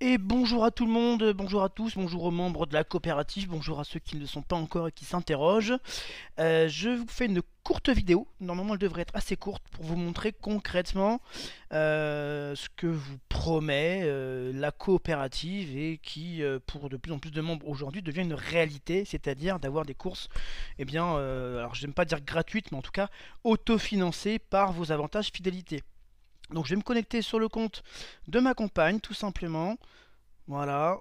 Et bonjour à tout le monde, bonjour à tous, bonjour aux membres de la coopérative, bonjour à ceux qui ne le sont pas encore et qui s'interrogent. Je vous fais une courte vidéo, normalement elle devrait être assez courte pour vous montrer concrètement ce que vous promet la coopérative et qui pour de plus en plus de membres aujourd'hui devient une réalité, c'est-à-dire d'avoir des courses, alors j'aime pas dire gratuites, mais en tout cas autofinancées par vos avantages fidélité. Donc je vais me connecter sur le compte de ma compagne tout simplement. Voilà.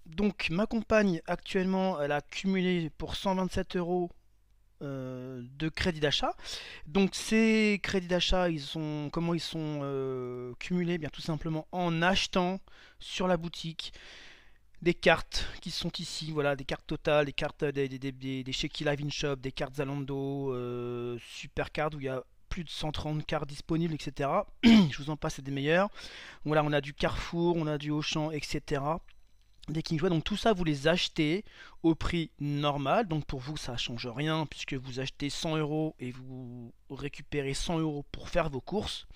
Donc ma compagne actuellement elle a cumulé pour 127 euros de crédit d'achat. Donc ces crédits d'achat ils sont comment ils sont cumulés? Bien tout simplement en achetant sur la boutique des cartes qui sont ici, voilà, des cartes Total, des cartes des Shequi Live in Shop, des cartes Zalando, Super Card où il y a plus de 130 cartes disponibles, etc. Je vous en passe, c'est des meilleurs. Voilà, on a du Carrefour, on a du Auchan, etc. Des King Jouets, donc tout ça vous les achetez au prix normal, donc pour vous ça change rien puisque vous achetez 100 euros et vous récupérez 100 euros pour faire vos courses.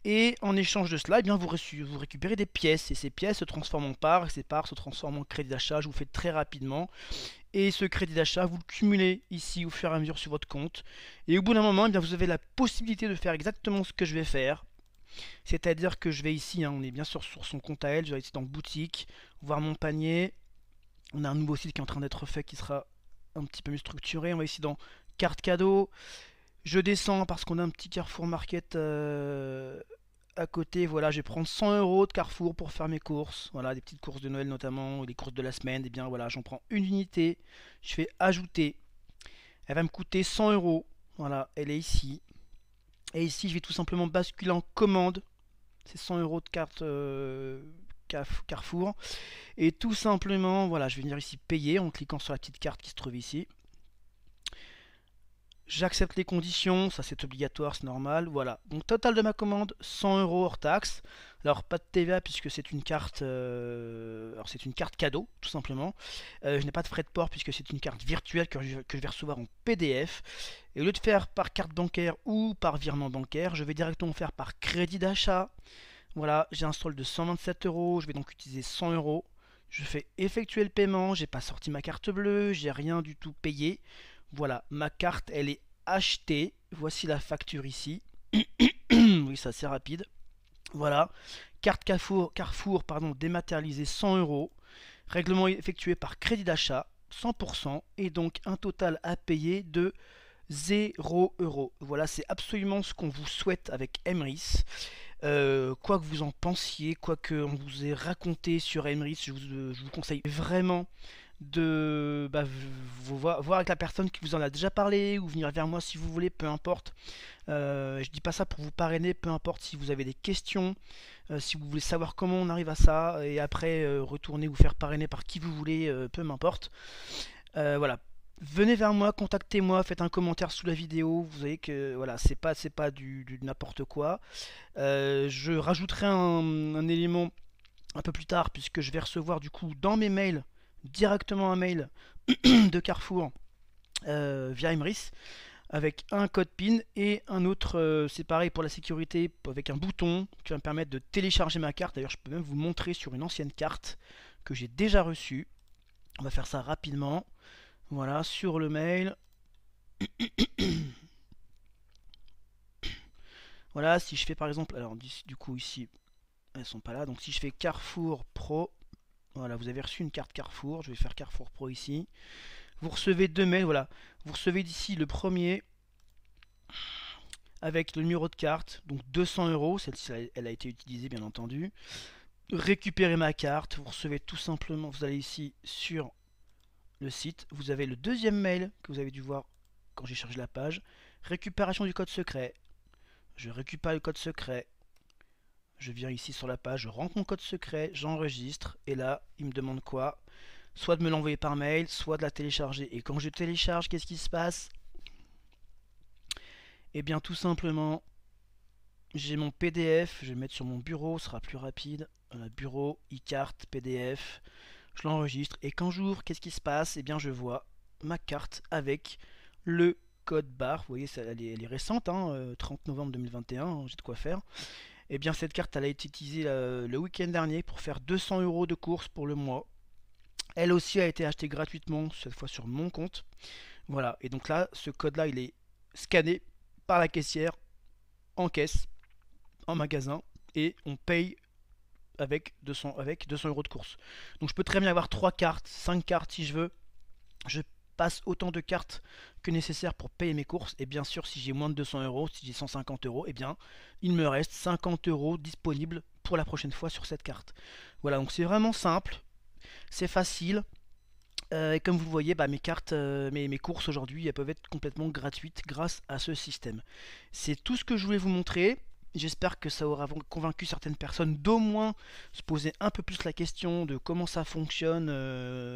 Et en échange de cela, eh bien, vous récupérez des pièces et ces pièces se transforment en parts et ces parts se transforment en crédit d'achat. Je vous fais très rapidement. Et ce crédit d'achat, vous le cumulez ici au fur et à mesure sur votre compte. Et au bout d'un moment, eh bien, vous avez la possibilité de faire exactement ce que je vais faire. C'est-à-dire que je vais ici, hein, on est bien sûr sur son compte à elle, je vais ici dans boutique, voir mon panier. On a un nouveau site qui est en train d'être fait qui sera un petit peu mieux structuré. On va ici dans carte cadeau. Je descends parce qu'on a un petit Carrefour Market à côté. Voilà, je vais prendre 100 euros de Carrefour pour faire mes courses. Voilà, des petites courses de Noël notamment, ou des courses de la semaine. Et bien voilà, j'en prends une unité. Je fais ajouter. Elle va me coûter 100 euros. Voilà, elle est ici. Et ici, je vais tout simplement basculer en commande. C'est 100 euros de carte Carrefour. Et tout simplement, voilà, je vais venir ici payer en cliquant sur la petite carte qui se trouve ici. J'accepte les conditions, ça c'est obligatoire, c'est normal. Voilà, donc total de ma commande 100 euros hors taxe. Alors pas de TVA puisque c'est une carte, alors c'est une carte cadeau tout simplement. Je n'ai pas de frais de port puisque c'est une carte virtuelle que je vais recevoir en PDF. Et au lieu de faire par carte bancaire ou par virement bancaire, je vais directement faire par crédit d'achat. Voilà, j'ai un solde de 127 euros, je vais donc utiliser 100 euros. Je fais effectuer le paiement, j'ai pas sorti ma carte bleue, j'ai rien du tout payé. Voilà, ma carte elle est achetée. Voici la facture ici. Oui, c'est assez rapide. Voilà, carte Carrefour pardon, dématérialisée 100 euros. Règlement effectué par crédit d'achat 100% et donc un total à payer de 0 euros. Voilà, c'est absolument ce qu'on vous souhaite avec Emrys. Quoi que vous en pensiez, quoi qu'on vous ait raconté sur Emrys, je vous conseille vraiment de voir avec la personne qui vous en a déjà parlé ou venir vers moi si vous voulez, peu importe. Je dis pas ça pour vous parrainer, peu importe si vous avez des questions, si vous voulez savoir comment on arrive à ça et après retourner vous faire parrainer par qui vous voulez, peu m'importe. Voilà. Venez vers moi, contactez-moi, faites un commentaire sous la vidéo. Vous savez que voilà, c'est pas du n'importe quoi. Je rajouterai un élément un peu plus tard puisque je vais recevoir du coup dans mes mails directement un mail de Carrefour via Emrys avec un code PIN et un autre, c'est pareil pour la sécurité, avec un bouton qui va me permettre de télécharger ma carte. D'ailleurs, je peux même vous montrer sur une ancienne carte que j'ai déjà reçue. On va faire ça rapidement. Voilà, sur le mail. Voilà, si je fais par exemple, alors du coup ici, elles sont pas là. Donc si je fais Carrefour Pro, voilà, vous avez reçu une carte Carrefour. Je vais faire Carrefour Pro ici. Vous recevez deux mails, voilà. Vous recevez d'ici le premier avec le numéro de carte, donc 200 euros. Celle-ci, elle a été utilisée, bien entendu. Récupérez ma carte. Vous recevez tout simplement, vous allez ici sur le site. Vous avez le deuxième mail que vous avez dû voir quand j'ai chargé la page. Récupération du code secret. Je récupère le code secret. Je viens ici sur la page, je rentre mon code secret, j'enregistre. Et là, il me demande quoi? Soit de me l'envoyer par mail, soit de la télécharger. Et quand je télécharge, qu'est-ce qui se passe? Eh bien tout simplement, j'ai mon PDF, je vais le mettre sur mon bureau, ce sera plus rapide. Bureau, e-carte, PDF, je l'enregistre. Et quand j'ouvre, qu'est-ce qui se passe? Eh bien je vois ma carte avec le code barre. Vous voyez, elle est récente, hein, 30 novembre 2021, j'ai de quoi faire. Et bien cette carte elle a été utilisée le week-end dernier pour faire 200 € de course pour le mois. Elle aussi a été achetée gratuitement, cette fois sur mon compte. Voilà, et donc là, ce code-là, il est scanné par la caissière en caisse, en magasin, et on paye avec 200 € de course. Donc je peux très bien avoir 3 cartes, 5 cartes si je veux. Je passe autant de cartes que nécessaire pour payer mes courses. Et bien sûr, si j'ai moins de 200 €, si j'ai 150 €, eh bien, il me reste 50 € disponibles pour la prochaine fois sur cette carte. Voilà, donc c'est vraiment simple, c'est facile. Et comme vous le voyez, bah, mes cartes, mes courses aujourd'hui, elles peuvent être complètement gratuites grâce à ce système. C'est tout ce que je voulais vous montrer. J'espère que ça aura convaincu certaines personnes d'au moins se poser un peu plus la question de comment ça fonctionne,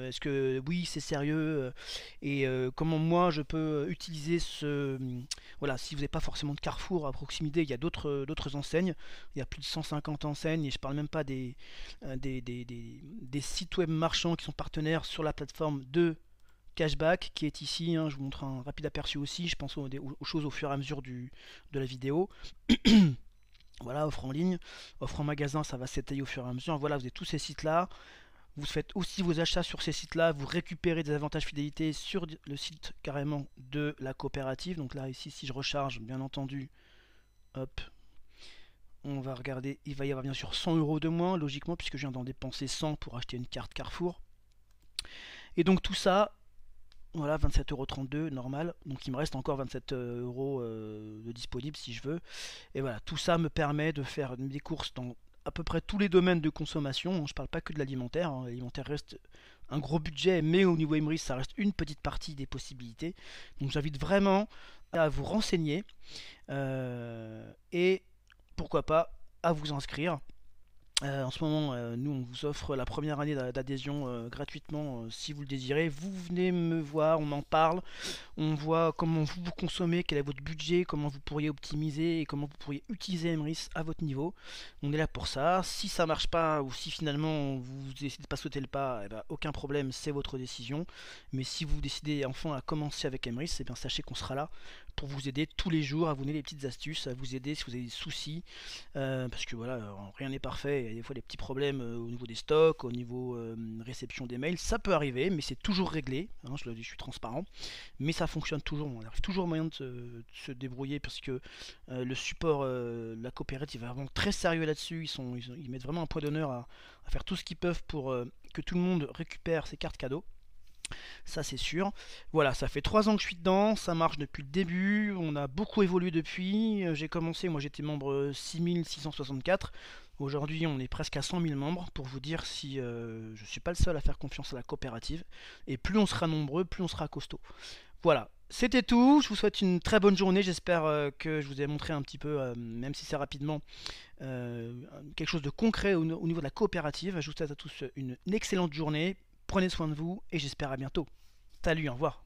est-ce que oui c'est sérieux, et comment moi je peux utiliser ce... Voilà, si vous n'avez pas forcément de Carrefour à proximité, il y a d'autres enseignes, il y a plus de 150 enseignes, et je parle même pas des sites web marchands qui sont partenaires sur la plateforme de Cashback qui est ici, hein. Je vous montre un rapide aperçu aussi, je pense aux choses au fur et à mesure de la vidéo. Voilà, offre en ligne, offre en magasin, ça va s'étayer au fur et à mesure. Voilà, vous avez tous ces sites-là. Vous faites aussi vos achats sur ces sites-là. Vous récupérez des avantages fidélité sur le site carrément de la coopérative. Donc là, ici, si je recharge, bien entendu, hop, on va regarder. Il va y avoir bien sûr 100 € de moins, logiquement, puisque je viens d'en dépenser 100 pour acheter une carte Carrefour. Et donc tout ça, voilà, 27,32 € normal. Donc il me reste encore 27 € de disponible si je veux. Et voilà, tout ça me permet de faire des courses dans à peu près tous les domaines de consommation. Je parle pas que de l'alimentaire, hein. L'alimentaire reste un gros budget, mais au niveau Emrys, ça reste une petite partie des possibilités. Donc j'invite vraiment à vous renseigner et pourquoi pas à vous inscrire. En ce moment, nous on vous offre la première année d'adhésion gratuitement si vous le désirez. Vous venez me voir, on en parle, on voit comment vous consommez, quel est votre budget, comment vous pourriez optimiser et comment vous pourriez utiliser Emrys à votre niveau. On est là pour ça. Si ça marche pas ou si finalement vous décidez de pas sauter le pas, eh ben, aucun problème, c'est votre décision. Mais si vous décidez enfin à commencer avec Emrys, eh bien sachez qu'on sera là pour vous aider tous les jours, à vous donner des petites astuces, à vous aider si vous avez des soucis, parce que voilà, rien n'est parfait, il y a des fois des petits problèmes au niveau des stocks, au niveau réception des mails, ça peut arriver, mais c'est toujours réglé, hein, je suis transparent, mais ça fonctionne toujours, on arrive toujours au moyen de se débrouiller, parce que le support, la coopérative est vraiment très sérieux là-dessus, ils mettent vraiment un point d'honneur à faire tout ce qu'ils peuvent pour que tout le monde récupère ses cartes cadeaux. Ça c'est sûr. Voilà, ça fait 3 ans que je suis dedans, ça marche depuis le début, on a beaucoup évolué depuis. J'ai commencé, moi j'étais membre 6664. Aujourd'hui on est presque à 100 000 membres, pour vous dire si je suis pas le seul à faire confiance à la coopérative. Et plus on sera nombreux, plus on sera costaud. Voilà, c'était tout, je vous souhaite une très bonne journée, j'espère que je vous ai montré un petit peu, même si c'est rapidement, quelque chose de concret au niveau de la coopérative. Je vous souhaite à tous une excellente journée. Prenez soin de vous et j'espère à bientôt. Salut, au revoir.